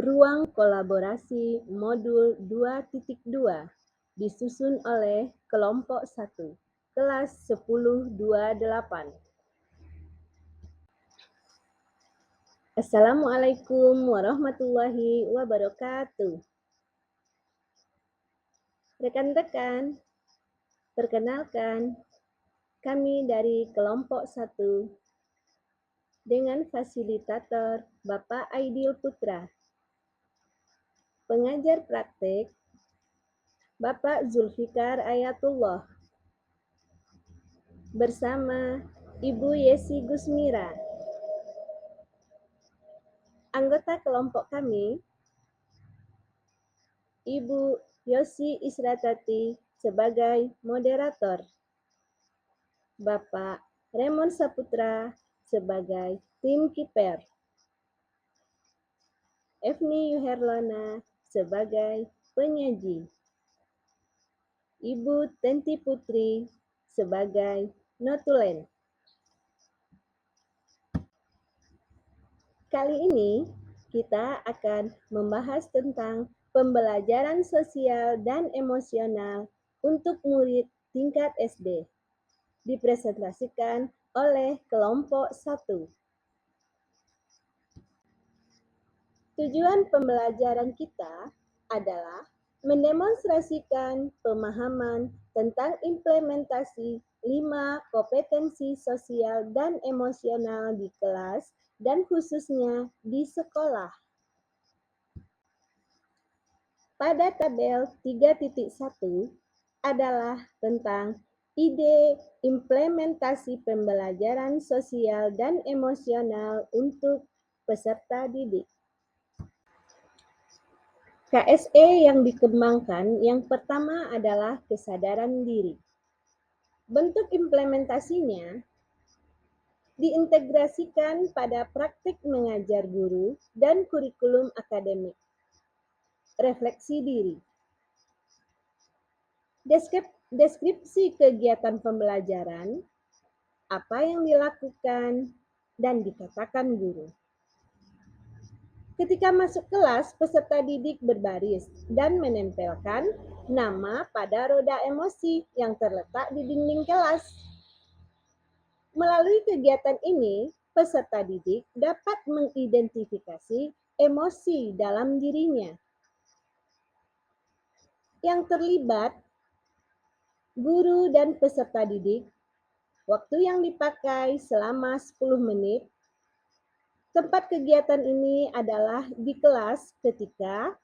Ruang kolaborasi modul 2.2 disusun oleh kelompok 1, kelas 1028. Assalamualaikum warahmatullahi wabarakatuh. Rekan-rekan, perkenalkan, kami dari kelompok 1 dengan fasilitator Bapak Aidil Putra. Pengajar praktek Bapak Zulfikar Ayatullah bersama Ibu Yesi Gusmira. Anggota kelompok kami, Ibu Yosi Isratati sebagai moderator, Bapak Raymond Saputra sebagai tim kiper, Evni Yuherlana sebagai penyaji, Ibu Tenti Putri sebagai notulen. Kali ini kita akan membahas tentang pembelajaran sosial dan emosional untuk murid tingkat SD. Dipresentasikan oleh kelompok 1. Tujuan pembelajaran kita adalah mendemonstrasikan pemahaman tentang implementasi 5 kompetensi sosial dan emosional di kelas dan khususnya di sekolah. Pada tabel 3.1 adalah tentang ide implementasi pembelajaran sosial dan emosional untuk peserta didik. KSE yang dikembangkan yang pertama adalah kesadaran diri. Bentuk implementasinya diintegrasikan pada praktik mengajar guru dan kurikulum akademik. Refleksi diri. Deskripsi kegiatan pembelajaran, apa yang dilakukan dan dikatakan guru. Ketika masuk kelas, peserta didik berbaris dan menempelkan nama pada roda emosi yang terletak di dinding kelas. Melalui kegiatan ini, peserta didik dapat mengidentifikasi emosi dalam dirinya yang terlibat, guru dan peserta didik. Waktu yang dipakai selama 10 menit. Tempat kegiatan ini adalah di kelas ketika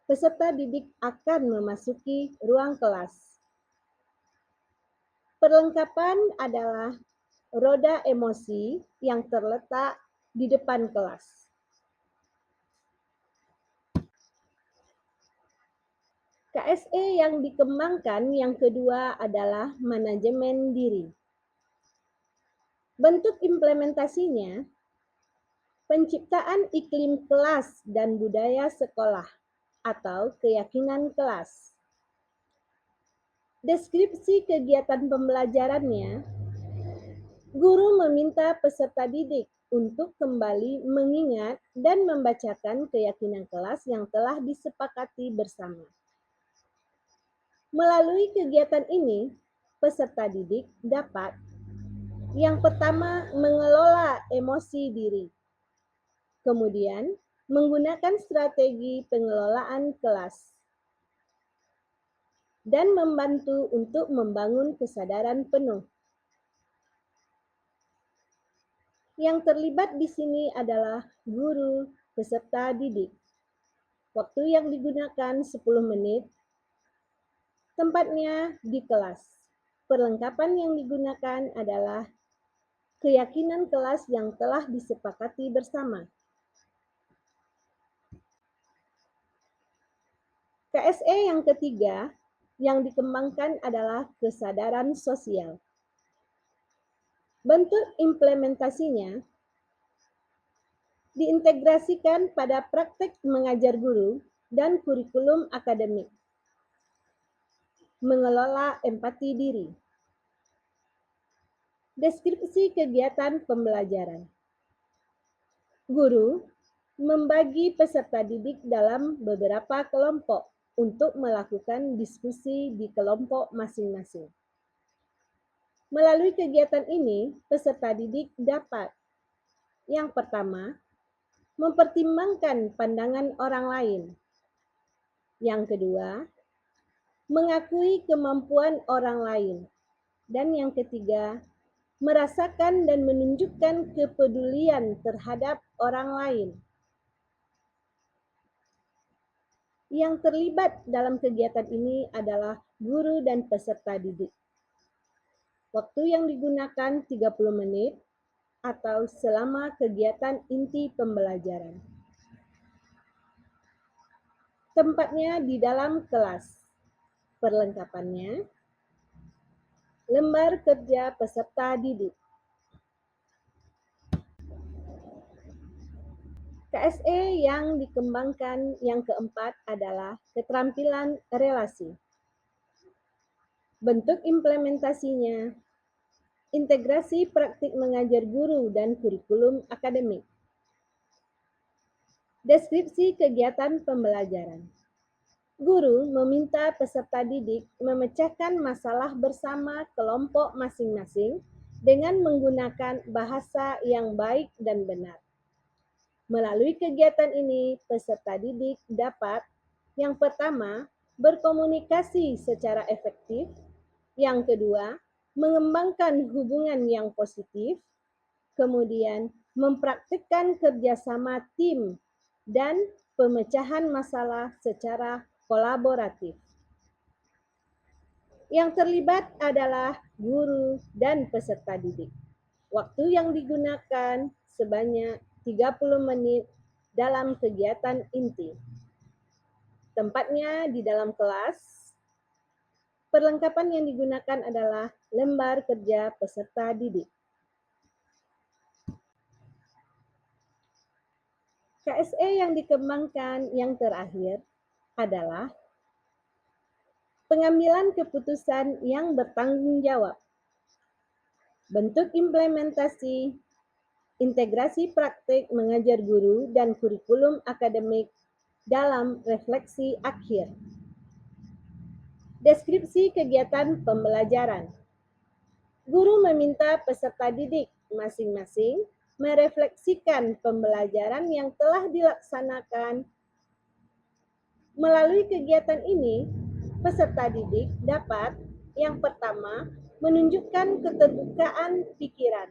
peserta didik akan memasuki ruang kelas. Perlengkapan adalah roda emosi yang terletak di depan kelas. KSE yang dikembangkan yang kedua adalah manajemen diri. Bentuk implementasinya, penciptaan iklim kelas dan budaya sekolah atau keyakinan kelas. Deskripsi kegiatan pembelajarannya, guru meminta peserta didik untuk kembali mengingat dan membacakan keyakinan kelas yang telah disepakati bersama. Melalui kegiatan ini, peserta didik dapat yang pertama mengelola emosi diri, kemudian menggunakan strategi pengelolaan kelas, dan membantu untuk membangun kesadaran penuh. Yang terlibat di sini adalah guru peserta didik. Waktu yang digunakan 10 menit, tempatnya di kelas. Perlengkapan yang digunakan adalah keyakinan kelas yang telah disepakati bersama. KSE yang ketiga yang dikembangkan adalah kesadaran sosial. Bentuk implementasinya diintegrasikan pada praktek mengajar guru dan kurikulum akademik. Mengelola empati diri. Deskripsi kegiatan pembelajaran. Guru membagi peserta didik dalam beberapa kelompok untuk melakukan diskusi di kelompok masing-masing. Melalui kegiatan ini, peserta didik dapat yang pertama, mempertimbangkan pandangan orang lain. Yang kedua, mengakui kemampuan orang lain. Dan yang ketiga, merasakan dan menunjukkan kepedulian terhadap orang lain. Yang terlibat dalam kegiatan ini adalah guru dan peserta didik. Waktu yang digunakan 30 menit atau selama kegiatan inti pembelajaran. Tempatnya di dalam kelas. Perlengkapannya, lembar kerja peserta didik. KSE yang dikembangkan yang keempat adalah keterampilan relasi. Bentuk implementasinya, integrasi praktik mengajar guru dan kurikulum akademik. Deskripsi kegiatan pembelajaran. Guru meminta peserta didik memecahkan masalah bersama kelompok masing-masing dengan menggunakan bahasa yang baik dan benar. Melalui kegiatan ini, peserta didik dapat yang pertama, berkomunikasi secara efektif. Yang kedua, mengembangkan hubungan yang positif. Kemudian, mempraktikkan kerjasama tim dan pemecahan masalah secara kolaboratif. Yang terlibat adalah guru dan peserta didik. Waktu yang digunakan sebanyak 30 menit dalam kegiatan inti. Tempatnya di dalam kelas. Perlengkapan yang digunakan adalah lembar kerja peserta didik. KSE yang dikembangkan yang terakhir adalah pengambilan keputusan yang bertanggung jawab. Bentuk implementasi, integrasi praktik mengajar guru dan kurikulum akademik dalam refleksi akhir. Deskripsi kegiatan pembelajaran. Guru meminta peserta didik masing-masing merefleksikan pembelajaran yang telah dilaksanakan. Melalui kegiatan ini, peserta didik dapat yang pertama, menunjukkan keterbukaan pikiran.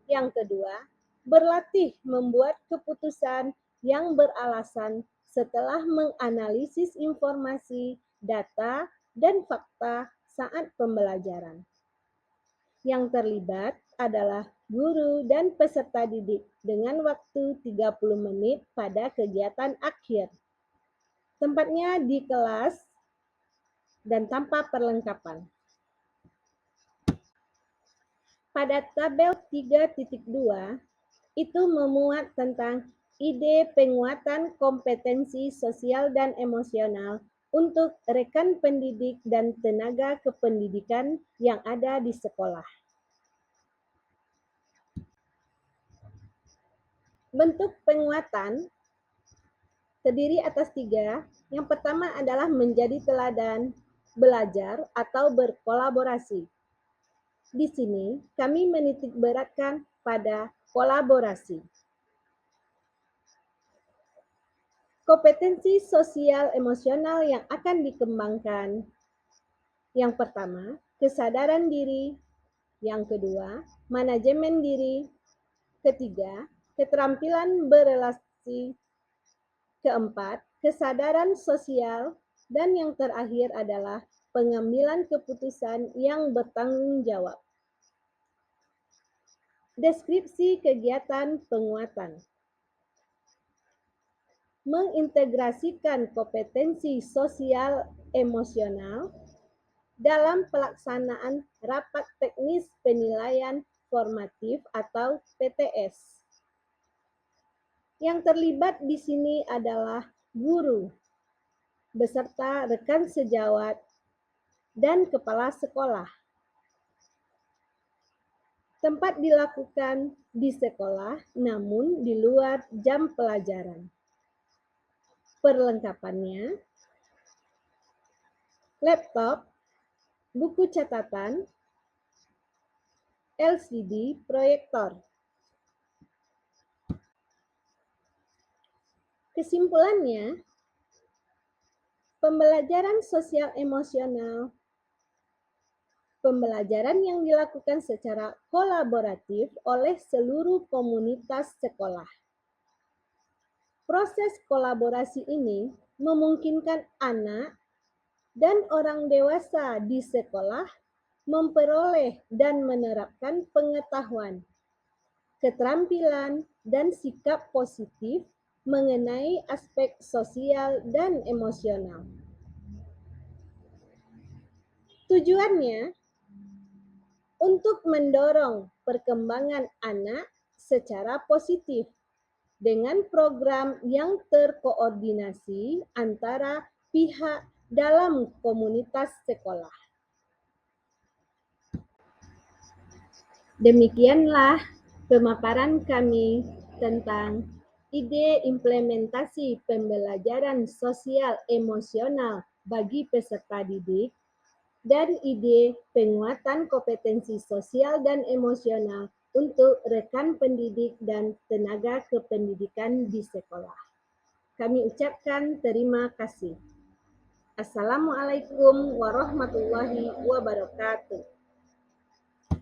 Yang kedua, berlatih membuat keputusan yang beralasan setelah menganalisis informasi, data, dan fakta saat pembelajaran. Yang terlibat adalah guru dan peserta didik dengan waktu 30 menit pada kegiatan akhir. Tempatnya di kelas dan tanpa perlengkapan. Pada tabel 3.2 itu memuat tentang ide penguatan kompetensi sosial dan emosional untuk rekan pendidik dan tenaga kependidikan yang ada di sekolah. Bentuk penguatan terdiri atas 3. Yang pertama adalah menjadi teladan, belajar, atau berkolaborasi. Di sini, kami menitik beratkan pada kolaborasi. Kompetensi sosial emosional yang akan dikembangkan. Yang pertama, kesadaran diri. Yang kedua, manajemen diri. Ketiga, keterampilan berelasi. Keempat, kesadaran sosial. Dan yang terakhir adalah pengambilan keputusan yang bertanggung jawab. Deskripsi kegiatan penguatan. Mengintegrasikan kompetensi sosial emosional dalam pelaksanaan rapat teknis penilaian formatif atau PTS. Yang terlibat di sini adalah guru, beserta rekan sejawat, dan kepala sekolah. Tempat dilakukan di sekolah namun di luar jam pelajaran. Perlengkapannya, laptop, buku catatan, LCD proyektor. Kesimpulannya, pembelajaran sosial emosional, pembelajaran yang dilakukan secara kolaboratif oleh seluruh komunitas sekolah. Proses kolaborasi ini memungkinkan anak dan orang dewasa di sekolah memperoleh dan menerapkan pengetahuan, keterampilan, dan sikap positif mengenai aspek sosial dan emosional. Tujuannya untuk mendorong perkembangan anak secara positif dengan program yang terkoordinasi antara pihak dalam komunitas sekolah. Demikianlah pemaparan kami tentang ide implementasi pembelajaran sosial emosional bagi peserta didik dan ide penguatan kompetensi sosial dan emosional untuk rekan pendidik dan tenaga kependidikan di sekolah. Kami ucapkan terima kasih. Assalamualaikum warahmatullahi wabarakatuh.